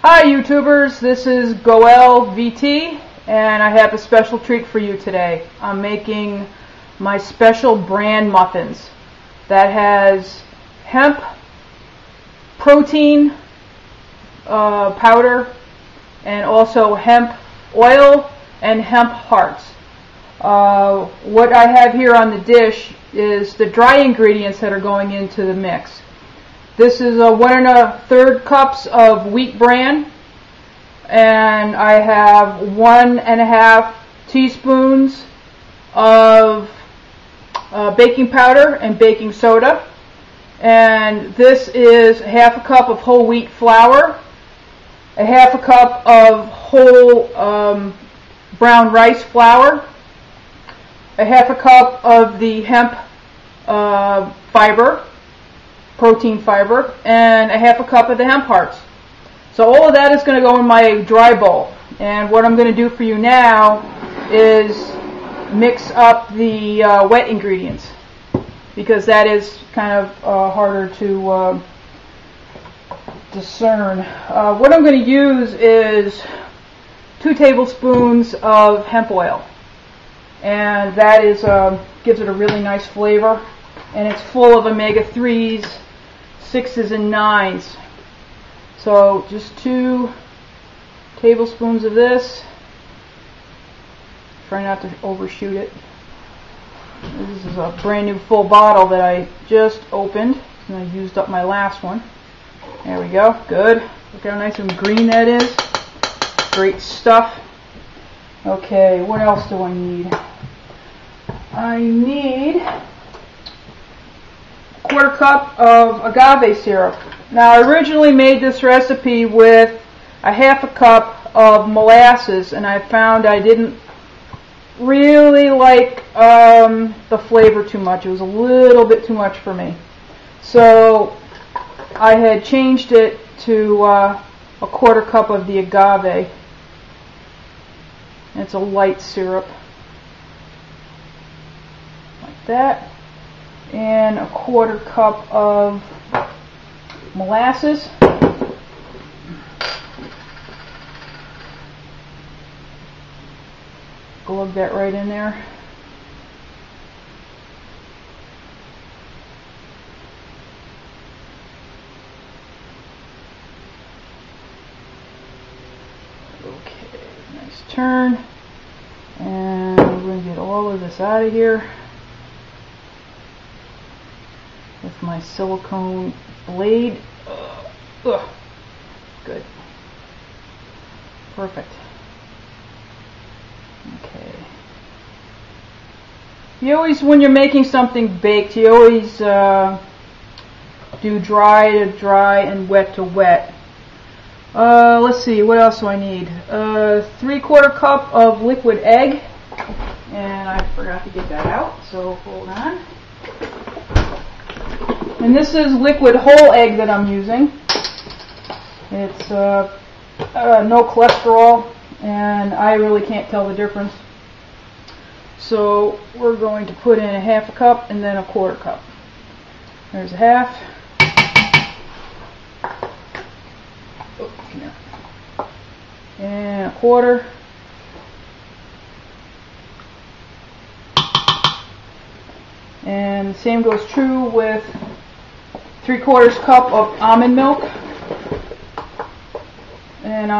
Hi YouTubers, this is Goel VT and I have a special treat for you today. I'm making my special bran muffins that has hemp protein powder and also hemp oil and hemp hearts. What I have here on the dish is the dry ingredients that are going into the mix. This is 1 1/3 cups of wheat bran, and I have 1 1/2 teaspoons of baking powder and baking soda, and this is 1/2 cup of whole wheat flour, 1/2 cup of whole brown rice flour, 1/2 cup of the hemp fiber, protein fiber, and 1/2 cup of the hemp hearts. So all of that is going to go in my dry bowl, and what I'm going to do for you now is mix up the wet ingredients, because that is kind of harder to discern. What I'm going to use is 2 tablespoons of hemp oil, and that is gives it a really nice flavor, and it's full of omega-3s, 6s, and 9s. So just 2 tablespoons of this. Try not to overshoot it. This is a brand new full bottle that I just opened, and I used up my last one. There we go. Good. Look how nice and green that is. Great stuff. Okay, what else do I need? I need 1/4 cup of agave syrup. Now, I originally made this recipe with 1/2 cup of molasses, and I found I didn't really like the flavor too much. It was a little bit too much for me. So I had changed it to 1/4 cup of the agave. It's a light syrup, like that. And 1/4 cup of molasses. Glug that right in there. Okay, nice turn. And we're going to get all of this out of here with my silicone blade. Good. Perfect. Okay. You always, when you're making something baked, you always do dry to dry and wet to wet. Let's see, what else do I need? 3/4 cup of liquid egg, and I forgot to get that out, so hold on. And this is liquid whole egg that I'm using. It's no cholesterol, and I really can't tell the difference. So we're going to put in 1/2 cup and then 1/4 cup. There's 1/2. Oh, come here. And 1/4. And the same goes true with 3/4 cup of almond milk. And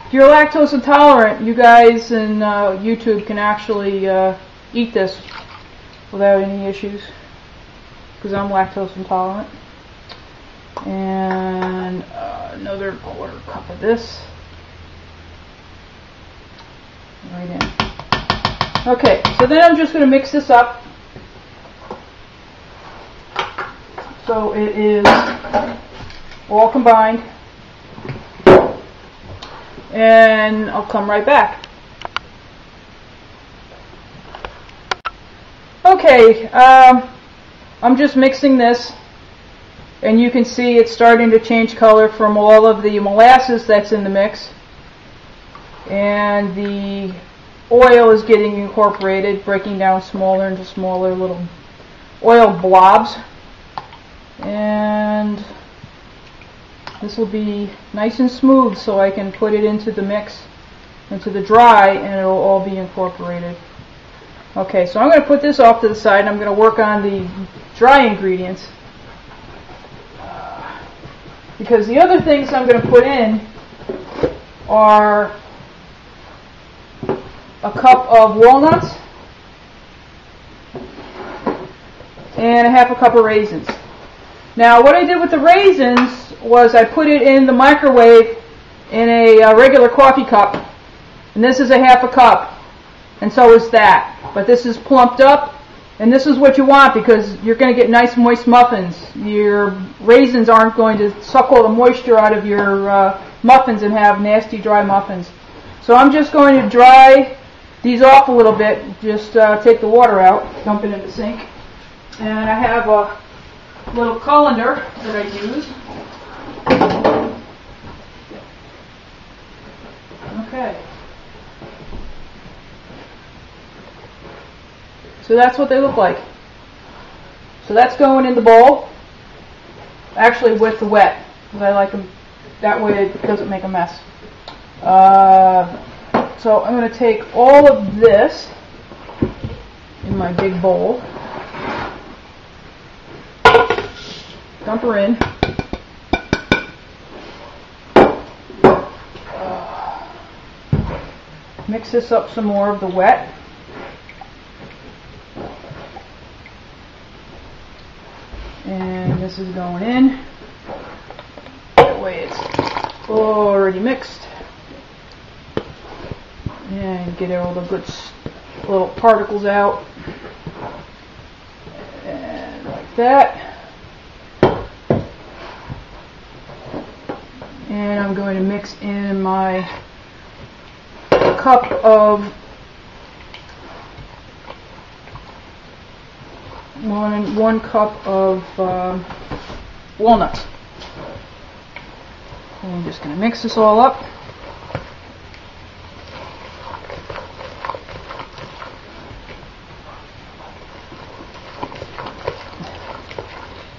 if you're lactose intolerant, you guys in YouTube can actually eat this without any issues, because I'm lactose intolerant. And another 1/4 cup of this right in. Okay, so then I'm just going to mix this up so it is all combined, and I'll come right back. Okay, I'm just mixing this, and you can see it's starting to change color from all of the molasses that's in the mix, and the oil is getting incorporated, breaking down smaller into smaller little oil blobs. And This will be nice and smooth so I can put it into the mix, into the dry, and it'll all be incorporated. Okay, so I'm going to put this off to the side and I'm going to work on the dry ingredients. Because the other things I'm going to put in are a cup of walnuts and a half a cup of raisins. Now what I did with the raisins was I put it in the microwave in a regular coffee cup, and this is a half a cup, and so is that. But this is plumped up, and this is what you want because you're going to get nice moist muffins. Your raisins aren't going to suck all the moisture out of your muffins and have nasty dry muffins. So I'm just going to dry these off a little bit, just take the water out, dump it in the sink. And I have a little colander that I use. Okay. So that's what they look like. So that's going in the bowl, actually with the wet, because I like them that way it doesn't make a mess. So I'm going to take all of this in my big bowl, dump her in, mix this up some more of the wet, and this is going in, that way it's already mixed. And get all the good little particles out. And like that. And I'm going to mix in my cup of one cup of walnuts. And I'm just going to mix this all up.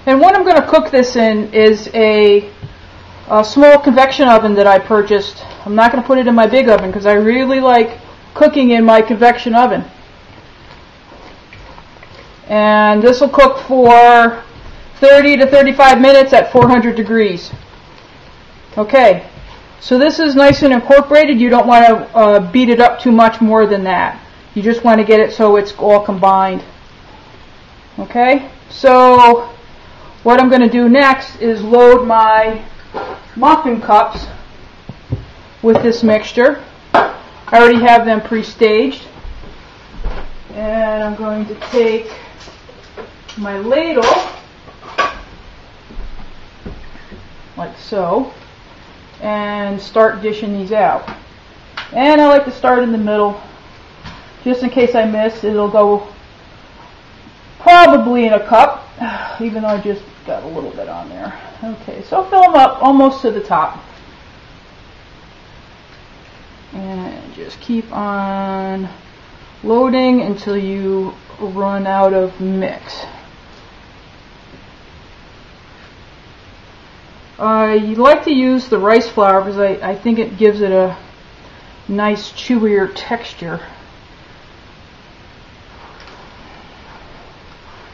And what I'm going to cook this in is a small convection oven that I purchased. I'm not going to put it in my big oven because I really like cooking in my convection oven. And this will cook for 30 to 35 minutes at 400 degrees. Okay, so this is nice and incorporated. You don't want to beat it up too much more than that. You just want to get it so it's all combined. Okay, so what I'm going to do next is load my muffin cups with this mixture. I already have them pre-staged. And I'm going to take my ladle, like so, and start dishing these out. And I like to start in the middle, just in case I miss. It'll go probably in a cup, even though I just got a little bit on there. Okay, so fill them up almost to the top. And just keep on loading until you run out of mix. You like to use the rice flour because I think it gives it a nice chewier texture.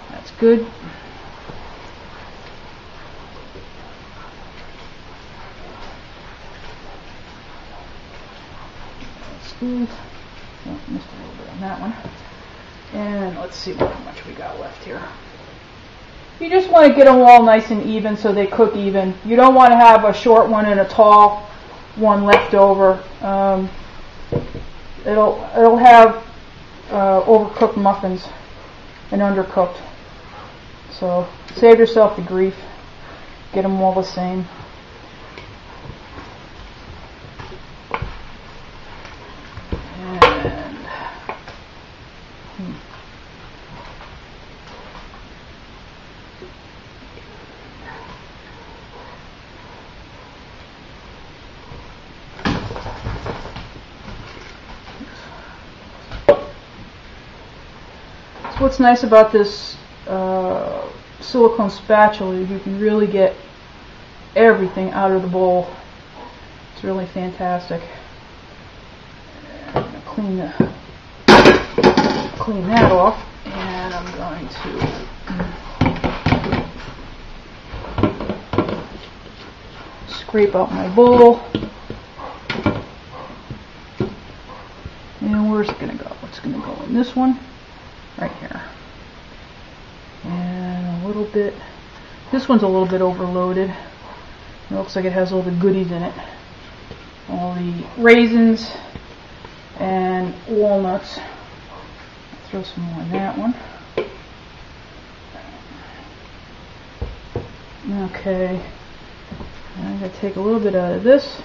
That's good. That's good. Oh, missed a little bit on that one. And let's see how much we got left here. You just want to get them all nice and even so they cook even. You don't want to have a short one and a tall one left over. It'll have overcooked muffins and undercooked. So save yourself the grief. Get them all the same. What's nice about this silicone spatula is you can really get everything out of the bowl. It's really fantastic. I'm going to clean that off, and I'm going to scrape out my bowl. And where's it going to go? It's going to go in this one right here. And a little bit, this one's a little bit overloaded. It looks like it has all the goodies in it. All the raisins and walnuts. Throw some more in that one. Okay. I'm going to take a little bit out of this.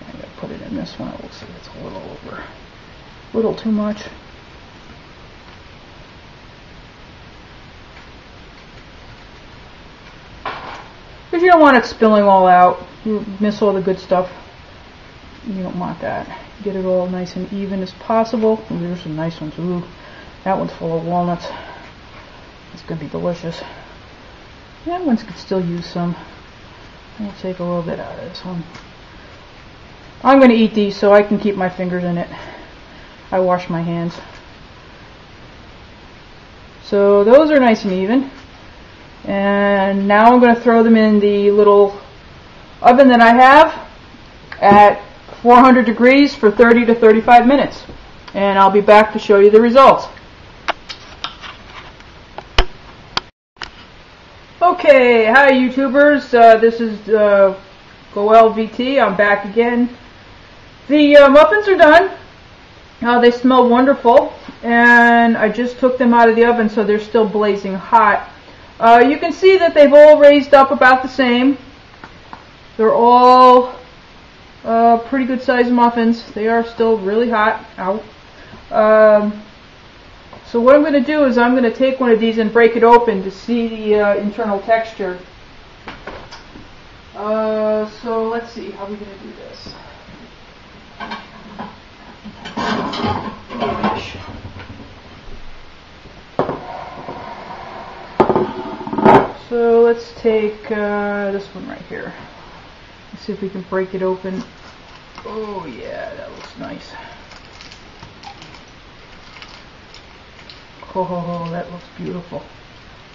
I'm going to put it in this one. It looks like it's a little over. A little too much. Because you don't want it spilling all out. You miss all the good stuff. You don't want that. Get it all nice and even as possible. Ooh, there's some nice ones. Ooh, that one's full of walnuts. It's going to be delicious. That one's could still use some. I'll take a little bit out of this one. I'm going to eat these so I can keep my fingers in it. I wash my hands. So those are nice and even. And now I'm going to throw them in the little oven that I have at 400 degrees for 30 to 35 minutes. And I'll be back to show you the results. Okay, hi YouTubers. This is Goel VT. I'm back again. The muffins are done. They smell wonderful. And I just took them out of the oven, so they're still blazing hot. You can see that they've all raised up about the same. They're all pretty good sized muffins. They are still really hot. Ow. So what I'm going to do is I'm going to take one of these and break it open to see the internal texture. So let's see, how are we going to do this? So let's take this one right here. Let's see if we can break it open. Oh yeah, that looks nice. Oh, that looks beautiful.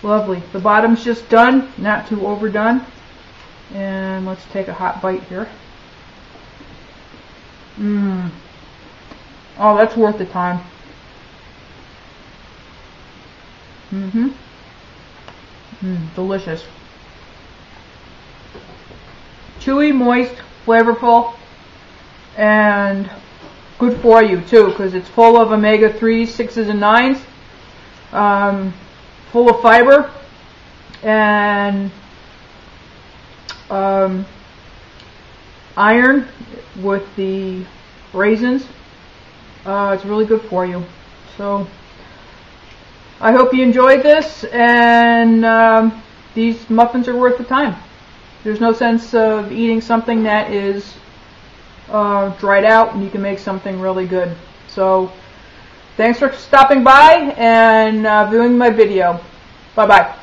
Lovely. The bottom's just done, not too overdone. And let's take a hot bite here. Oh, that's worth the time. Delicious. Chewy, moist, flavorful, and good for you too, because it's full of omega-3s, 6s, and 9s, full of fiber, and iron with the raisins. It's really good for you. So I hope you enjoyed this, and these muffins are worth the time. There's no sense of eating something that is dried out, and you can make something really good. So thanks for stopping by and viewing my video. Bye bye.